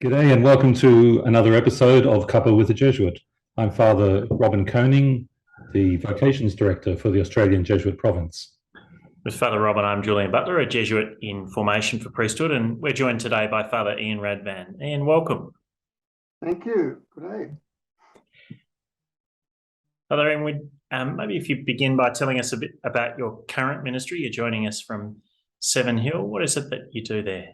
G'day and welcome to another episode of Cuppa with a Jesuit. I'm Father Robin Koning, the Vocations Director for the Australian Jesuit Province. With Father Robin, I'm Julian Butler, a Jesuit in formation for priesthood, and we're joined today by Father Iain Radvan. Iain, welcome. Thank you. Good day. Father Iain, maybe if you begin by telling us a bit about your current ministry. You're joining us from Seven Hill. What is it that you do there?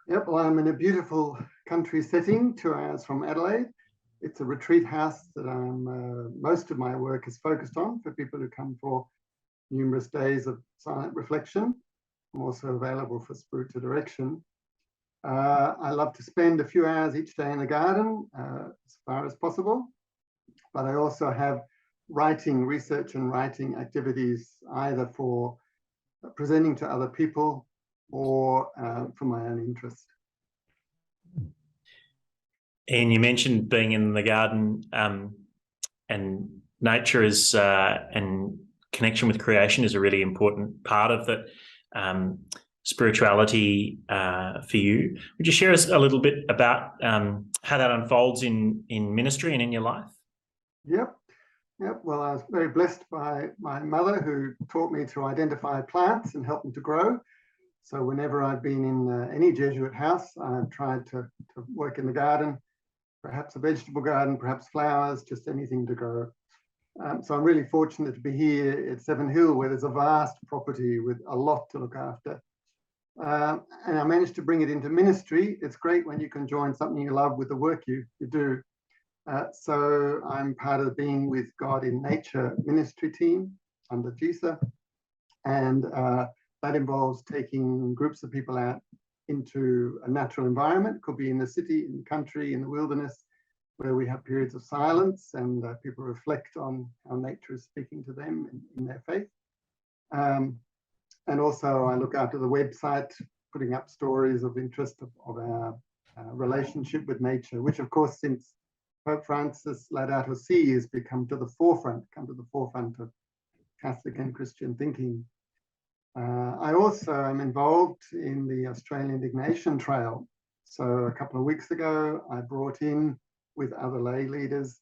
Yep, well, I'm in a beautiful country setting, 2 hours from Adelaide. It's a retreat house that most of my work is focused on for people who come for numerous days of silent reflection. I'm also available for spiritual direction. I love to spend a few hours each day in the garden, as far as possible, but I also have research and writing activities, either for presenting to other people or for my own interest. And you mentioned being in the garden, and nature is and connection with creation is a really important part of that spirituality for you. Would you share us a little bit about how that unfolds in ministry and in your life? Yep. Well, I was very blessed by my mother, who taught me to identify plants and help them to grow. So whenever I've been in any Jesuit house, I've tried to work in the garden, perhaps a vegetable garden, perhaps flowers, just anything to grow. So I'm really fortunate to be here at Seven Hill, where there's a vast property with a lot to look after. And I managed to bring it into ministry. It's great when you can join something you love with the work you do. So I'm part of the Being with God in Nature ministry team under JISA. And that involves taking groups of people out into a natural environment. It could be in the city, in the country, in the wilderness, where we have periods of silence and people reflect on how nature is speaking to them in their faith. And also I look after the website, putting up stories of interest of our relationship with nature, which of course, since Pope Francis Laudato Si has come to the forefront of Catholic and Christian thinking. I also am involved in the Australian Ignatian Trail. So a couple of weeks ago, I brought in, with other lay leaders,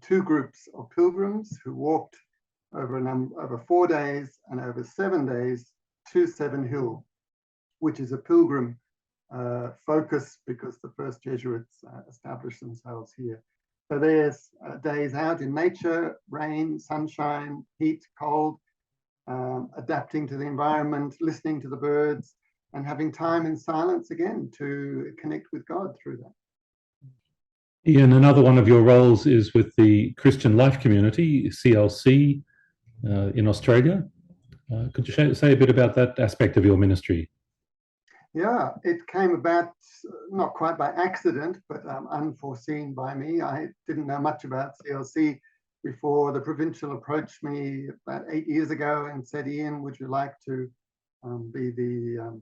2 groups of pilgrims who walked over 4 days and over 7 days to Seven Hill, which is a pilgrim focus because the first Jesuits established themselves here. So there's days out in nature, rain, sunshine, heat, cold, adapting to the environment, listening to the birds, and having time in silence again to connect with God through that. Iain, another one of your roles is with the Christian Life Community, CLC, in Australia. Could you say a bit about that aspect of your ministry? Yeah, it came about not quite by accident, but unforeseen by me. I didn't know much about CLC before the provincial approached me about 8 years ago and said, "Iain, would you like to be the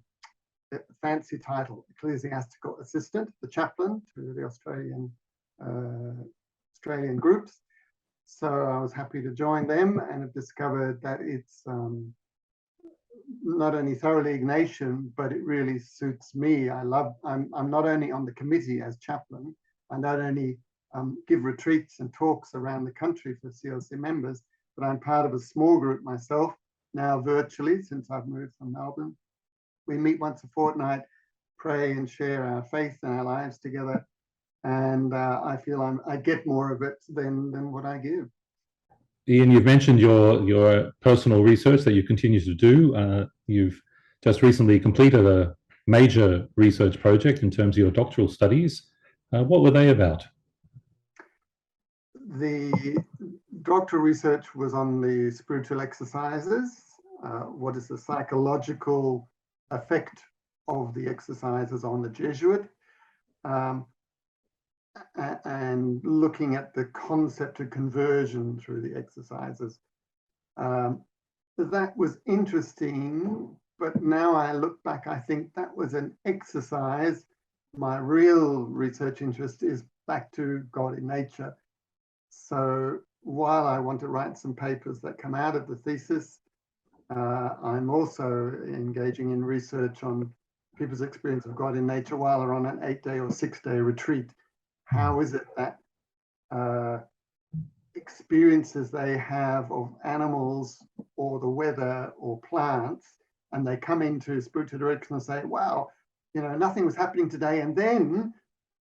fancy title, ecclesiastical assistant, the chaplain to the Australian groups?" So I was happy to join them and have discovered that it's not only thoroughly Ignatian, but it really suits me. I'm not only on the committee as chaplain, I not only give retreats and talks around the country for CLC members, but I'm part of a small group myself, now virtually since I've moved from Melbourne. We meet once a fortnight, pray and share our faith and our lives together. And I feel I get more of it than what I give. Iain, you've mentioned your personal research that you continue to do. You've just recently completed a major research project in terms of your doctoral studies. What were they about? The doctoral research was on the spiritual exercises. What is the psychological effect of the exercises on the Jesuit? And looking at the concept of conversion through the exercises. That was interesting, but now I look back, I think that was an exercise. My real research interest is back to God in nature. So while I want to write some papers that come out of the thesis, I'm also engaging in research on people's experience of God in nature while they're on an 8-day or 6-day retreat. How is it that experiences they have of animals or the weather or plants, and they come into spiritual direction and say, wow, you know, nothing was happening today, and then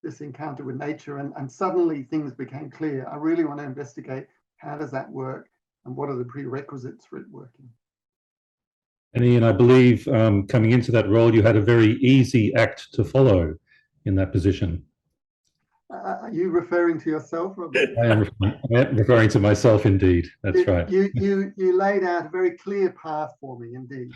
this encounter with nature, and suddenly things became clear. I really want to investigate how does that work and what are the prerequisites for it working. And Iain, I believe coming into that role, you had a very easy act to follow in that position. Are you referring to yourself, Robert? I am referring to myself, indeed. That's right. You laid out a very clear path for me, indeed.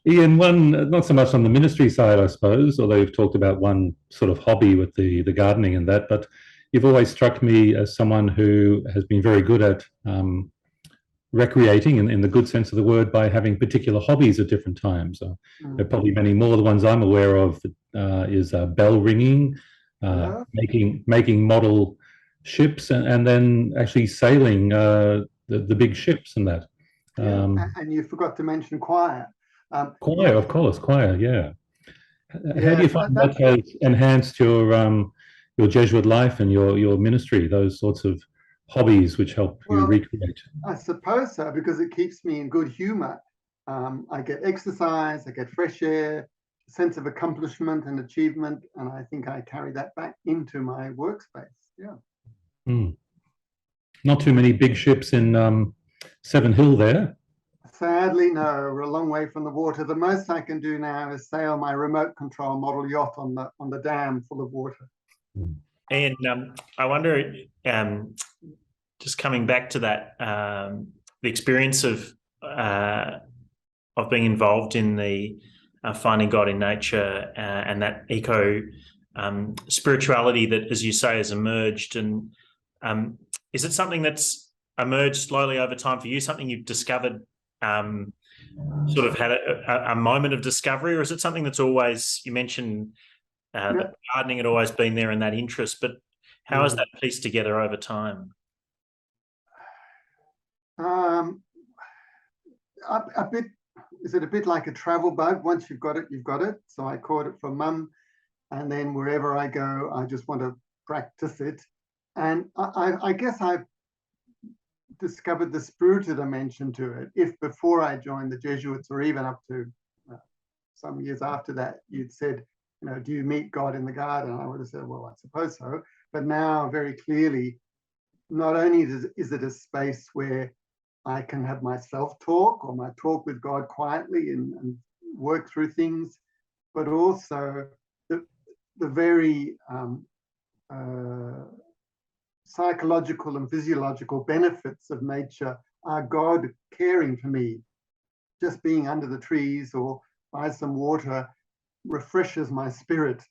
Iain, one, not so much on the ministry side, I suppose, although you've talked about one sort of hobby with the gardening and that, but you've always struck me as someone who has been very good at recreating in the good sense of the word by having particular hobbies at different times. There are probably many more. The ones I'm aware of is bell ringing, making model ships, and then actually sailing the big ships and that. And you forgot to mention choir. Choir, of course, choir, yeah. How do you find that has enhanced your Jesuit life and your ministry, those sorts of hobbies which help you recreate? I suppose so, because it keeps me in good humor. I get exercise, I get fresh air, a sense of accomplishment and achievement, and I think I carry that back into my workspace. Yeah. Not too many big ships in Seven Hill there. Sadly, no, we're a long way from the water. The most I can do now is sail my remote control model yacht on the dam full of water. And I wonder, just coming back to that, the experience of being involved in the finding God in nature and that eco spirituality that, as you say, has emerged. And is it something that's emerged slowly over time for you? Something you've discovered? Sort of had a moment of discovery, or is it something that's always, you mentioned that gardening had always been there and that interest, but how has that pieced together over time? A bit, is it a bit like a travel bug? Once you've got it, you've got it. So I caught it from Mum, and then wherever I go, I just want to practice it. And I guess I've discovered the spiritual dimension to it. If before I joined the Jesuits, or even up to some years after that, you'd said, you know, do you meet God in the garden? I would have said, well, I suppose so. But now, very clearly, not only is it a space where I can have my self-talk or my talk with God quietly and work through things, but also the very psychological and physiological benefits of nature are God caring for me. Just being under the trees or by some water refreshes my spirit,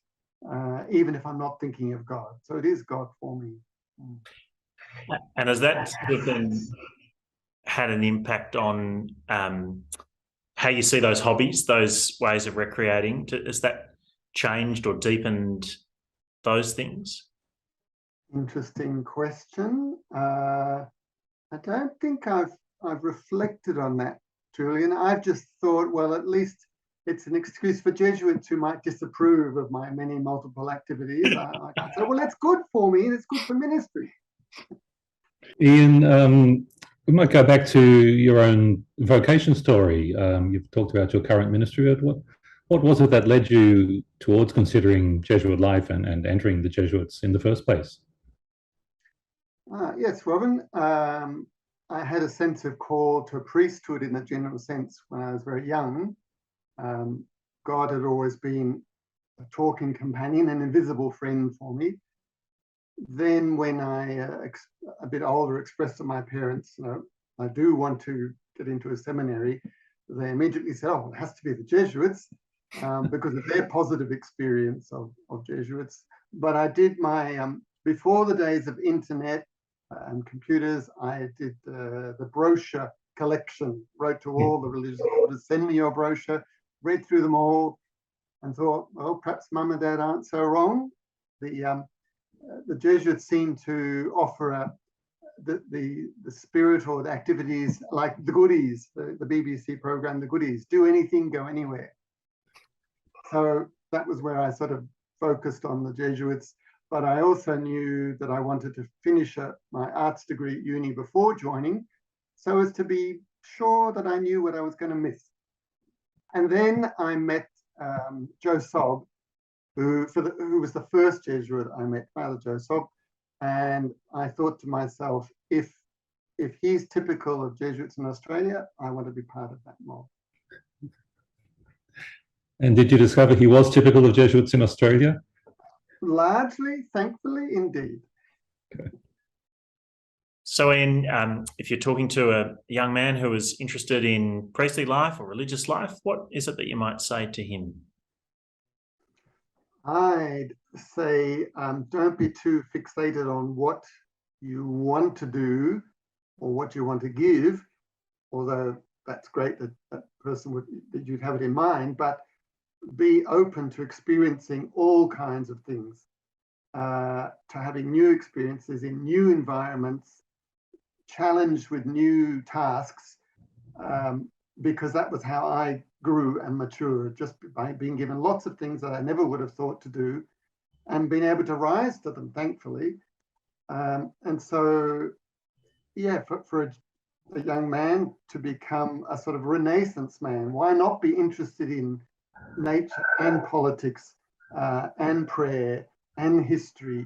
even if I'm not thinking of God. So it is God for me. And has that sort of thing had an impact on how you see those hobbies, those ways of recreating? Has that changed or deepened those things? Interesting question. I don't think I've reflected on that, Julian. I've just thought, well, at least it's an excuse for Jesuits who might disapprove of my many multiple activities. I say, well, it's good for me. It's good for ministry. Iain, we might go back to your own vocation story. You've talked about your current ministry. What was it that led you towards considering Jesuit life and entering the Jesuits in the first place? Yes, Robin. I had a sense of call to priesthood in a general sense when I was very young. God had always been a talking companion, an invisible friend for me. Then when I, a bit older, expressed to my parents, you know, I do want to get into a seminary, they immediately said, oh, it has to be the Jesuits because of their positive experience of Jesuits. But I did my, before the days of internet and computers, I did the brochure collection, wrote to all the religious orders, send me your brochure, read through them all, and thought, well, perhaps Mum and Dad aren't so wrong. The Jesuits seem to offer the spirit or the activities like the goodies, the BBC program, the goodies, do anything, go anywhere. So that was where I sort of focused on the Jesuits. But I also knew that I wanted to finish my arts degree at uni before joining, so as to be sure that I knew what I was going to miss. And then I met Joe Sob, who was the first Jesuit I met, Father Joe Sob. And I thought to myself, if he's typical of Jesuits in Australia, I want to be part of that mob. And did you discover he was typical of Jesuits in Australia? Largely, thankfully, indeed. Okay. So, Iain, if you're talking to a young man who is interested in priestly life or religious life, what is it that you might say to him? I'd say don't be too fixated on what you want to do or what you want to give, although that's great that that you'd have it in mind, but be open to experiencing all kinds of things, to having new experiences in new environments, challenged with new tasks, because that was how I grew and matured, just by being given lots of things that I never would have thought to do and being able to rise to them, thankfully. And so, yeah, for a young man to become a sort of Renaissance man, why not be interested in nature and politics and prayer and history,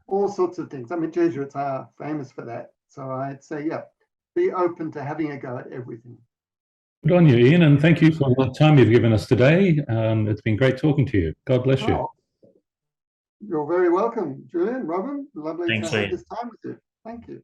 all sorts of things. I mean, Jesuits are famous for that. So I'd say, yeah, be open to having a go at everything. Good on you, Iain, and thank you for the time you've given us today. It's been great talking to you. God bless you. You're very welcome, Julian, Robin. Lovely Thanks, to have Iain. this time with you. Thank you.